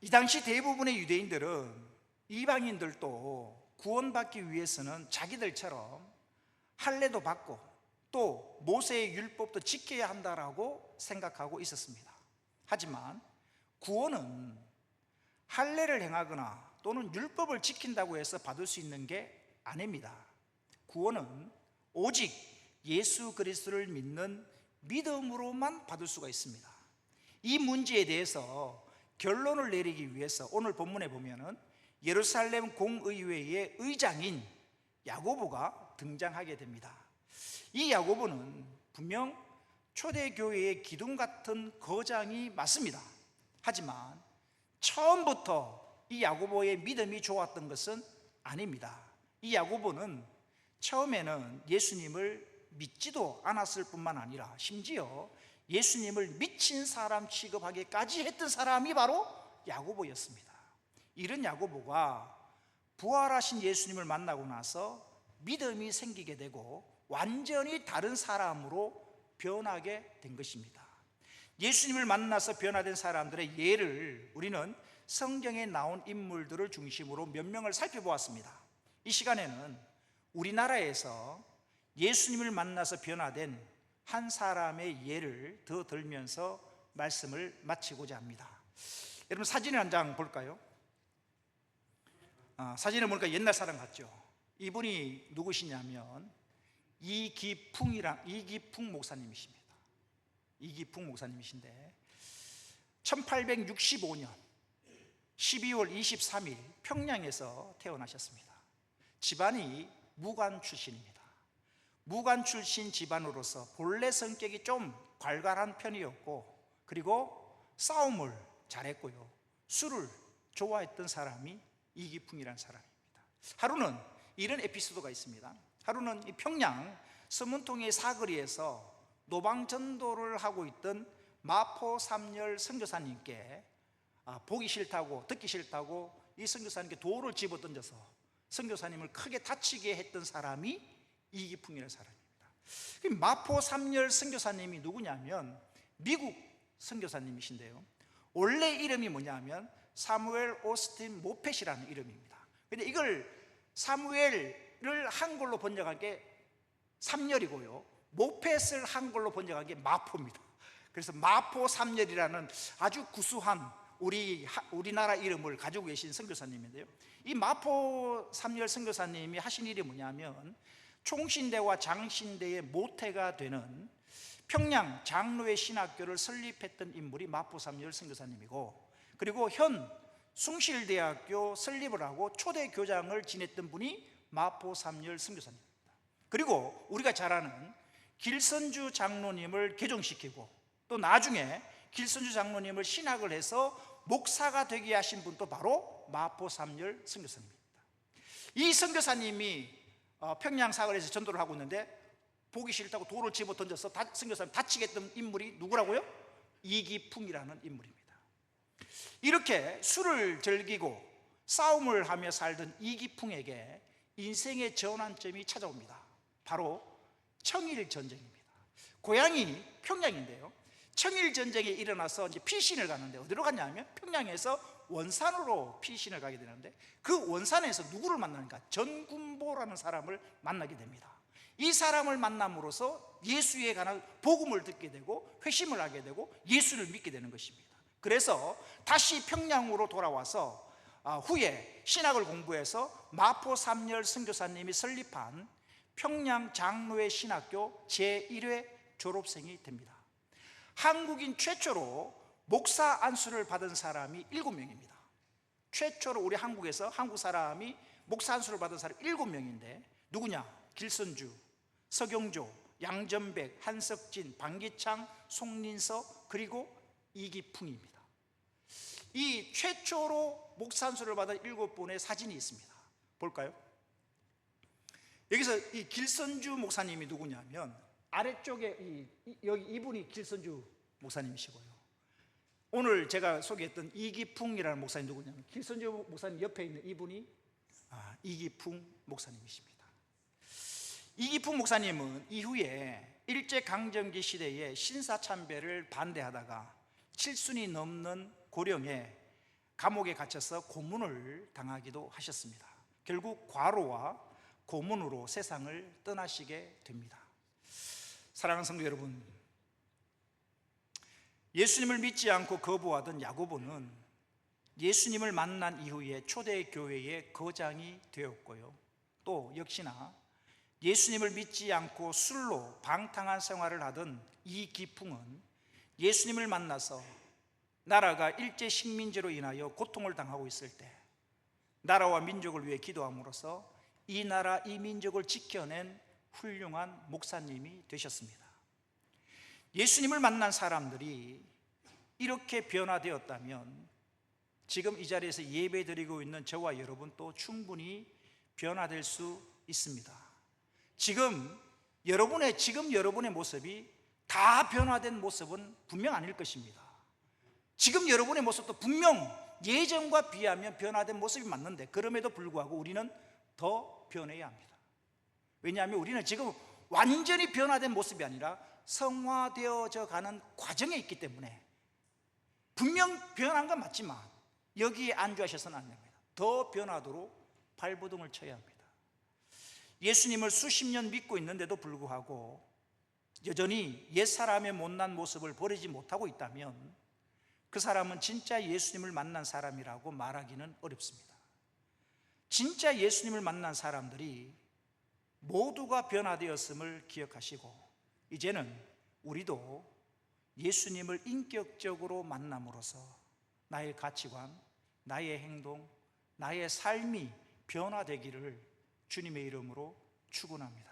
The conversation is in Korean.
이 당시 대부분의 유대인들은 이방인들도 구원받기 위해서는 자기들처럼 할례도 받고 또 모세의 율법도 지켜야 한다라고 생각하고 있었습니다. 하지만 구원은 할례를 행하거나 또는 율법을 지킨다고 해서 받을 수 있는 게 아닙니다. 구원은 오직 예수 그리스도를 믿는 믿음으로만 받을 수가 있습니다. 이 문제에 대해서 결론을 내리기 위해서 오늘 본문에 보면은 예루살렘 공의회의 의장인 야고보가 등장하게 됩니다. 이 야고보는 분명 초대교회의 기둥 같은 거장이 맞습니다. 하지만 처음부터 이 야고보의 믿음이 좋았던 것은 아닙니다. 이 야고보는 처음에는 예수님을 믿지도 않았을 뿐만 아니라 심지어 예수님을 미친 사람 취급하기까지 했던 사람이 바로 야고보였습니다. 이런 야고보가 부활하신 예수님을 만나고 나서 믿음이 생기게 되고 완전히 다른 사람으로 변하게 된 것입니다. 예수님을 만나서 변화된 사람들의 예를 우리는 성경에 나온 인물들을 중심으로 몇 명을 살펴보았습니다. 이 시간에는 우리나라에서 예수님을 만나서 변화된 한 사람의 예를 더 들면서 말씀을 마치고자 합니다. 여러분 사진을 한 장 볼까요? 사진을 보니까 옛날 사람 같죠? 이분이 누구시냐면 이기풍 목사님이십니다. 이기풍 목사님이신데 1865년 12월 23일 평양에서 태어나셨습니다. 집안이 무관 출신입니다. 무관 출신 집안으로서 본래 성격이 좀 괄괄한 편이었고, 그리고 싸움을 잘했고요, 술을 좋아했던 사람이 이기풍이라는 사람입니다. 하루는 이런 에피소드가 있습니다. 하루는 이 평양 서문통의 사거리에서 노방전도를 하고 있던 마포 삼열 선교사님께 보기 싫다고 듣기 싫다고 이 선교사님께 돌을 집어 던져서 선교사님을 크게 다치게 했던 사람이 이기풍이라는 사람입니다. 마포 삼열 선교사님이 누구냐면 미국 선교사님이신데요, 원래 이름이 뭐냐면 사무엘 오스틴 모펫이라는 이름입니다. 근데 이걸 사무엘을 한글로 번역한 게 삼열이고요, 모펫을 한글로 번역한 게 마포입니다. 그래서 마포 삼열이라는 아주 구수한 우리나라 이름을 가지고 계신 선교사님인데요, 이 마포 삼열 선교사님이 하신 일이 뭐냐면 총신대와 장신대의 모태가 되는 평양 장로회 신학교를 설립했던 인물이 마포 삼열 선교사님이고, 그리고 현 숭실대학교 설립을 하고 초대 교장을 지냈던 분이 마포 삼열 선교사님입니다. 그리고 우리가 잘 아는 길선주 장로님을 개종시키고 또 나중에 길선주 장로님을 신학을 해서 목사가 되게 하신 분도 바로 마포 삼열 선교사님입니다. 이 선교사님이 평양 사거리에서 전도를 하고 있는데 보기 싫다고 돌을 집어 던져서 선교사님 다치게 했던 인물이 누구라고요? 이기풍이라는 인물입니다. 이렇게 술을 즐기고 싸움을 하며 살던 이기풍에게 인생의 전환점이 찾아옵니다. 바로 청일전쟁입니다. 고향이 평양인데요, 청일전쟁이 일어나서 이제 피신을 가는데 어디로 갔냐면 평양에서 원산으로 피신을 가게 되는데, 그 원산에서 누구를 만나는가? 전군보라는 사람을 만나게 됩니다. 이 사람을 만남으로써 예수에 관한 복음을 듣게 되고 회심을 하게 되고 예수를 믿게 되는 것입니다. 그래서 다시 평양으로 돌아와서 후에 신학을 공부해서 마포 삼열 선교사님이 설립한 평양 장로회 신학교 제1회 졸업생이 됩니다. 한국인 최초로 목사 안수를 받은 사람이 7명입니다. 최초로 우리 한국에서 한국 사람이 목사 안수를 받은 사람이 7명인데 누구냐? 길선주, 서경조, 양전백, 한석진, 방기창, 송린석, 그리고 이기풍입니다. 이 최초로 목사 안수를 받은 7분의 사진이 있습니다. 볼까요? 여기서 이 길선주 목사님이 누구냐면 아래쪽에 여기 이분이 길선주 목사님이시고요, 오늘 제가 소개했던 이기풍이라는 목사님 누구냐면 길선주 목사님 옆에 있는 이분이 이기풍 목사님이십니다. 이기풍 목사님은 이후에 일제강점기 시대에 신사참배를 반대하다가 7순이 넘는 고령에 감옥에 갇혀서 고문을 당하기도 하셨습니다. 결국 과로와 고문으로 세상을 떠나시게 됩니다. 사랑하는 성도 여러분, 예수님을 믿지 않고 거부하던 야고보는 예수님을 만난 이후에 초대교회의 거장이 되었고요, 또 역시나 예수님을 믿지 않고 술로 방탕한 생활을 하던 이기풍은 예수님을 만나서 나라가 일제 식민지로 인하여 고통을 당하고 있을 때 나라와 민족을 위해 기도함으로써 이 나라 이 민족을 지켜낸 훌륭한 목사님이 되셨습니다. 예수님을 만난 사람들이 이렇게 변화되었다면 지금 이 자리에서 예배드리고 있는 저와 여러분도 충분히 변화될 수 있습니다. 지금 여러분의 모습이 다 변화된 모습은 분명 아닐 것입니다. 지금 여러분의 모습도 분명 예전과 비하면 변화된 모습이 맞는데, 그럼에도 불구하고 우리는 더 변해야 합니다. 왜냐하면 우리는 지금 완전히 변화된 모습이 아니라 성화되어져 가는 과정에 있기 때문에, 분명 변한 건 맞지만 여기에 안주하셔서는 안 됩니다. 더 변하도록 발버둥을 쳐야 합니다. 예수님을 수십 년 믿고 있는데도 불구하고 여전히 옛사람의 못난 모습을 버리지 못하고 있다면 그 사람은 진짜 예수님을 만난 사람이라고 말하기는 어렵습니다. 진짜 예수님을 만난 사람들이 모두가 변화되었음을 기억하시고, 이제는 우리도 예수님을 인격적으로 만남으로써 나의 가치관, 나의 행동, 나의 삶이 변화되기를 주님의 이름으로 축원합니다.